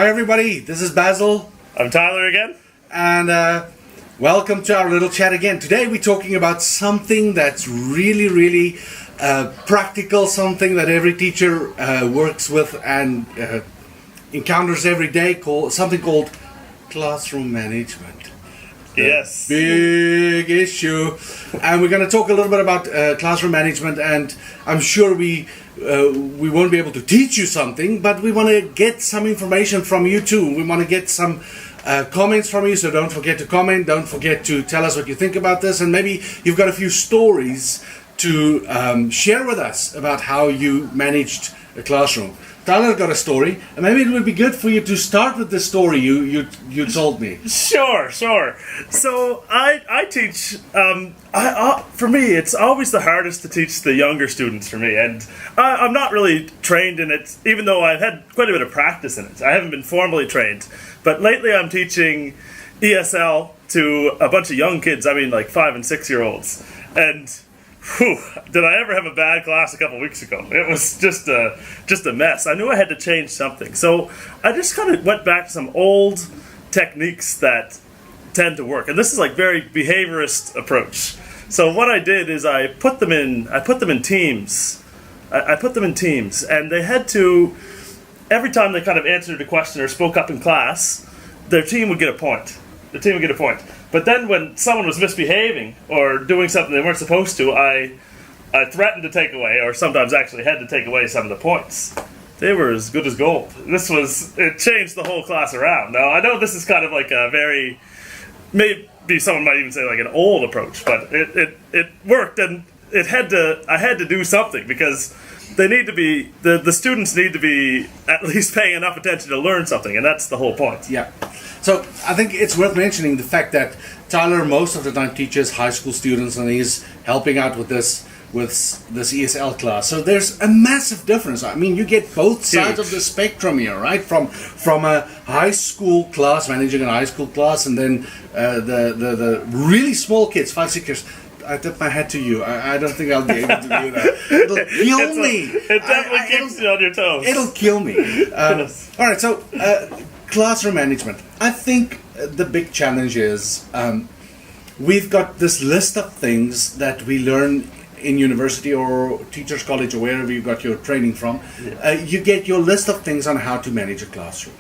Hi everybody, this is Basil. I'm Tyler again. And welcome to our little chat again. Today we're talking about something that's really practical, something that every teacher works with and encounters every day, something called classroom management. Yes. Big issue. And we're going to talk a little bit about classroom management, and I'm sure we won't be able to teach you something, but we want to get some information from you too. We want to get some comments from you, so don't forget to comment, don't forget to tell us what you think about this, and maybe you've got a few stories to share with us about how you managed a classroom. Tyler got a story, and maybe it would be good for you to start with the story you told me. Sure. So I teach. For me, it's always the hardest to teach the younger students. For me, and I'm not really trained in it, even though I've had quite a bit of practice in it. I haven't been formally trained, but lately I'm teaching ESL to a bunch of young kids. I mean, like 5 and 6 year olds, and. Whew, did I ever have a bad class a couple weeks ago? It was just a mess. I knew I had to change something. So I just kind of went back to some old techniques that tend to work. And this is like very behaviorist approach. So what I did is I put them in teams. I put them in teams, and they had to, every time they kind of answered a question or spoke up in class, their team would get a point. The team would get a point. But then when someone was misbehaving or doing something they weren't supposed to, I threatened to take away, or sometimes actually had to take away some of the points. They were as good as gold. It changed the whole class around. Now, I know this is kind of like a very, maybe someone might even say like an old approach, but it worked, and I had to do something because they need to be, the students need to be at least paying enough attention to learn something, and that's the whole point. Yeah. So I think it's worth mentioning the fact that Tyler most of the time teaches high school students, and he's helping out with this ESL class. So there's a massive difference. I mean, you get both sides of the spectrum here, right? From a high school class, managing a high school class, and then the really small kids, 5, 6 years. I tip my hat to you. I don't think I'll be able to do that. It'll kill me. It definitely keeps you on your toes. It'll kill me. All right, so classroom management. I think the big challenge is we've got this list of things that we learn in university or teachers college or wherever you got your training from. You get your list of things on how to manage a classroom.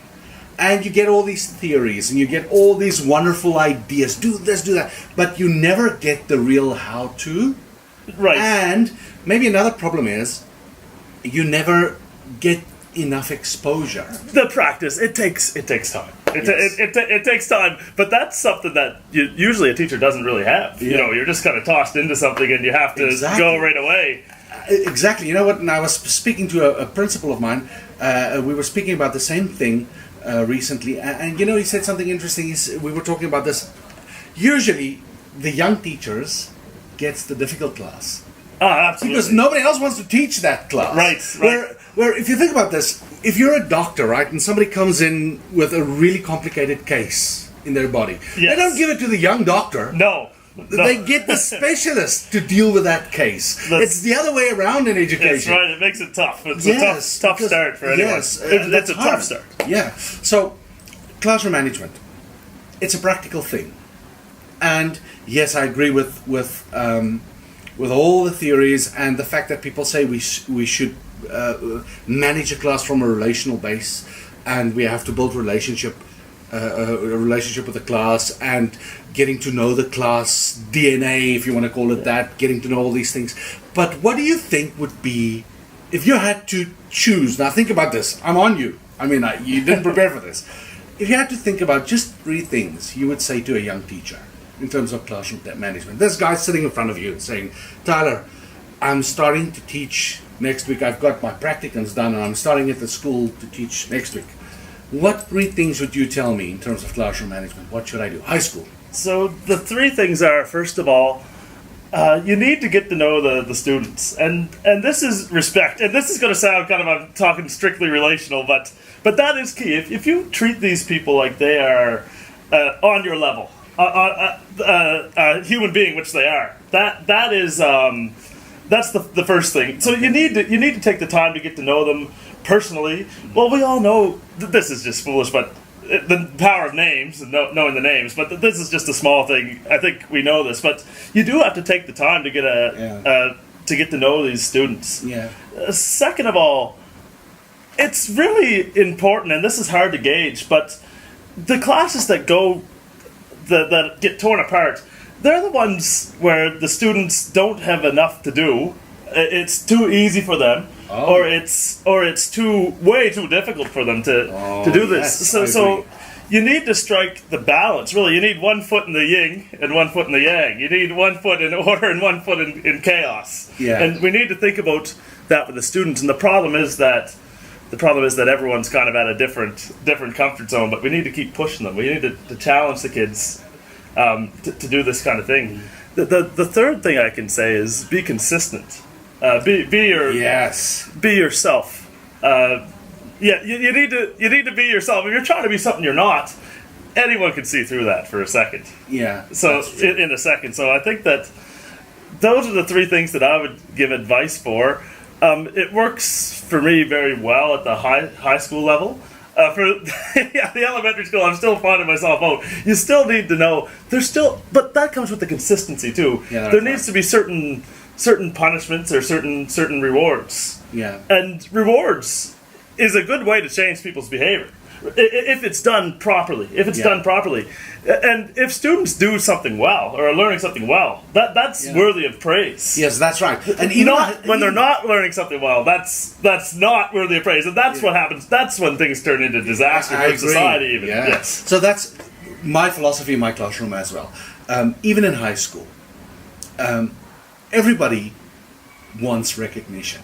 And you get all these theories, and you get all these wonderful ideas. Do this, do that. But you never get the real how-to. Right. And maybe another problem is you never get enough exposure. The practice, it takes time. It takes time, but that's something that usually a teacher doesn't really have. Yeah. You know, you're just kind of tossed into something, and you have to go right away. Exactly. You know what? And I was speaking to a principal of mine. We were speaking about the same thing recently, and you know, he said something interesting. We were talking about this. Usually, the young teachers gets the difficult class. Absolutely. Because nobody else wants to teach that class. Right. Where if you think about this, if you're a doctor, right, and somebody comes in with a really complicated case in their body, yes. They don't give it to the young doctor. No. They get the specialist to deal with that case. It's the other way around in education. That's right. It makes it tough. It's a tough start for anyone. Yes, it's a tough start. Yeah. So, classroom management, it's a practical thing, and yes, I agree with all the theories and the fact that people say we should manage a class from a relational base, and we have to build a relationship with the class, and getting to know the class DNA, if you want to call it that, getting to know all these things. But what do you think would be, if you had to choose, now think about this, I'm on you, I mean, you didn't prepare for this. If you had to think about just 3 things you would say to a young teacher in terms of classroom management. This guy sitting in front of you saying, Tyler, I'm starting to teach next week, I've got my practicums done, and I'm starting at the school to teach next week. What 3 things would you tell me in terms of classroom management? What should I do? High school. So the 3 things are, first of all, you need to get to know the students, and this is respect. And this is going to sound kind of, I'm talking strictly relational, but that is key. If you treat these people like they are on your level, a human being, which they are, that is that's the first thing. So you need to take the time to get to know them. personally, well, we all know this is just foolish, but the power of names and knowing the names. But this is just a small thing. I think we know this, but you do have to take the time to get to get to know these students. Yeah. Second of all, it's really important, and this is hard to gauge, but the classes that get torn apart, they're the ones where the students don't have enough to do. It's too easy for them, or it's way too difficult for them to do this. Yes, so you need to strike the balance. Really, you need one foot in the yin and one foot in the yang. You need one foot in order and one foot in chaos. Yeah. And we need to think about that with the students. And the problem is that everyone's kind of at a different comfort zone. But we need to keep pushing them. We need to challenge the kids to do this kind of thing. The third thing I can say is be consistent. Be yourself. You need to be yourself. If you're trying to be something you're not, anyone can see through that for a second. Yeah. So in a second. So I think that those are the three things that I would give advice for. It works for me very well at the high school level. For the elementary school, I'm still finding myself out. You still need to know. But that comes with the consistency too. Yeah, there needs to be certain punishments or certain rewards. Yeah. And rewards is a good way to change people's behavior if it's done properly. And if students do something well or are learning something well, that's worthy of praise. Yes, that's right. And when they're not learning something well, that's not worthy of praise. And that's what happens. That's when things turn into disaster for society. Even yes. So that's my philosophy in my classroom as well. Even in high school, everybody wants recognition.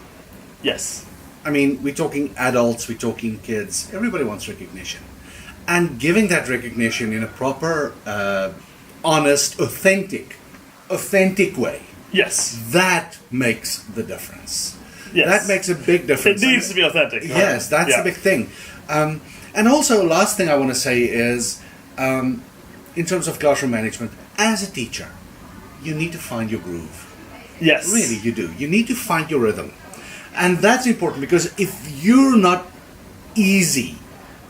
Yes. I mean, we're talking adults, we're talking kids. Everybody wants recognition. And giving that recognition in a proper, honest, authentic way. Yes. That makes the difference. Yes. That makes a big difference. It needs to be authentic. Yes, that's the big thing. And also, last thing I want to say is, in terms of classroom management, as a teacher, you need to find your groove. Yes. Really, you do. You need to find your rhythm. And that's important because if you're not easy,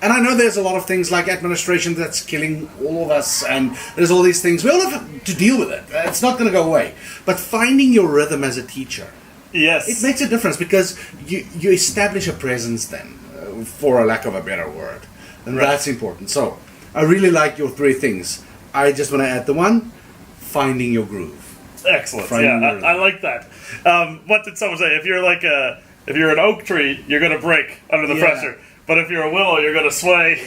and I know there's a lot of things like administration that's killing all of us, and there's all these things, we all have to deal with it. It's not going to go away. But finding your rhythm as a teacher, yes, it makes a difference because you establish a presence then, for a lack of a better word. And that's important. So, I really like your three things. I just want to add the one, finding your groove. Excellent. I like that. What did someone say? If you're an oak tree, you're going to break under the pressure. But if you're a willow, you're going to sway.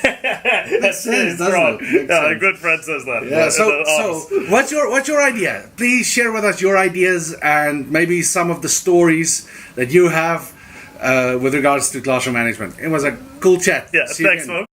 Makes sense, doesn't it? A good friend says that. Yeah. So what's your idea? Please share with us your ideas and maybe some of the stories that you have with regards to classroom management. It was a cool chat. Yeah. Thanks, folks.